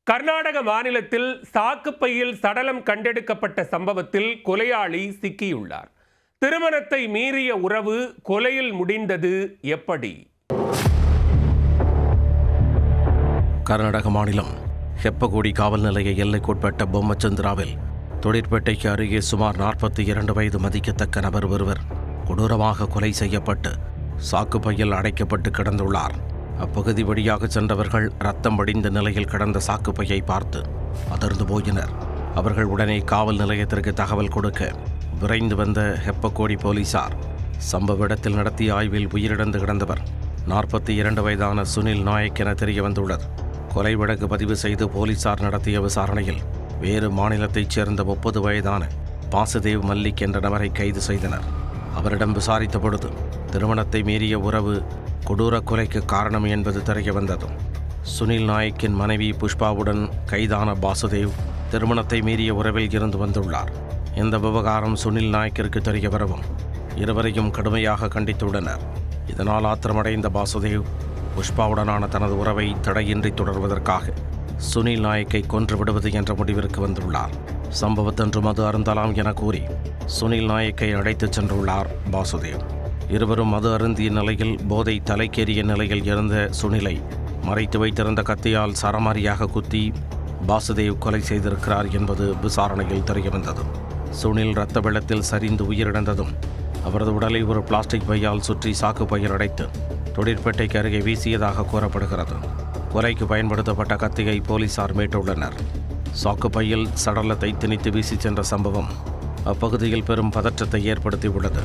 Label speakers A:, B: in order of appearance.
A: கர்நாடக மாநிலத்தில் சாக்குப்பையில் சடலம் கண்டெடுக்கப்பட்ட சம்பவத்தில் கொலையாளி சிக்கியுள்ளார். திருமணத்தை மீறிய உறவு கொலையில் முடிந்தது எப்படி?
B: கர்நாடக மாநிலம் ஹெப்பகோடி காவல் நிலைய எல்லைக்குட்பட்ட பொம்மச்சந்திராவில் தொழிற்பேட்டைக்கு அருகே சுமார் 42 வயது மதிக்கத்தக்க நபர் ஒருவர் கொடூரமாக கொலை செய்யப்பட்டு சாக்குப்பையில் அடைக்கப்பட்டு கிடந்துள்ளார். அப்பகுதி வழியாக சென்றவர்கள் ரத்தம் வடிந்த நிலையில் கிடந்த சாக்குப்பையை பார்த்து அதிர்ந்து போயினர். அவர்கள் உடனே காவல் நிலையத்திற்கு தகவல் கொடுக்க விரைந்து வந்த ஹெப்பகோடி போலீசார் சம்பவ இடத்தில் நடத்திய ஆய்வில் உயிரிழந்து கிடந்தவர் 42 வயதான சுனில் நாயக் என தெரிய வந்துள்ளது. கொலை வழக்கு பதிவு செய்து போலீசார் நடத்திய விசாரணையில் வேறு மாநிலத்தைச் சேர்ந்த 30 வயதான பாசுதேவ் மல்லிக் என்ற நபரை கைது செய்தனர். அவரிடம் விசாரித்த பொழுது திருமணத்தை மீறிய உறவு கொடூர கொலைக்கு காரணம் என்பது தெரிய வந்தது. சுனில் நாயக்கின் மனைவி புஷ்பாவுடன் கைதான பாசுதேவ் திருமணத்தை மீறிய உறவில் இருந்து வந்துள்ளார். இந்த விவகாரம் சுனில் நாயக்கிற்கு தெரிய வரவும் இருவரையும் கடுமையாக கண்டித்துள்ளனர். இதனால் ஆத்திரமடைந்த பாசுதேவ் புஷ்பாவுடனான தனது உறவை தடையின்றி தொடர்வதற்காக சுனில் நாயக்கை கொன்று விடுவது என்ற முடிவிற்கு வந்துள்ளார். சம்பவத்தன்று மது அருந்தலாம் என கூறி சுனில் நாயக்கை அழைத்துச் சென்றுள்ளார் பாசுதேவ். இருவரும் மது அருந்திய நிலையில் போதை தலைக்கேறிய நிலையில் இருந்த சுனிலை மறைத்து வைத்திருந்த கத்தியால் சரமாரியாக குத்தி பாசுதேவ் கொலை செய்திருக்கிறார் என்பது விசாரணையில் தெரியவந்தது. சுனில் இரத்த வெள்ளத்தில் சரிந்து உயிரிழந்ததும் அவரது உடலை ஒரு பிளாஸ்டிக் பையால் சுற்றி சாக்கு பையில் அடைத்து தொழிற்பேட்டைக்கு அருகே வீசியதாக கூறப்படுகிறது. கொலைக்கு பயன்படுத்தப்பட்ட கத்தியை போலீசார் மீட்டுள்ளனர். சாக்கு பையில் சடலத்தை திணித்து வீசி சென்ற சம்பவம் அப்பகுதியில் பெரும் பதற்றத்தை ஏற்படுத்தியுள்ளது.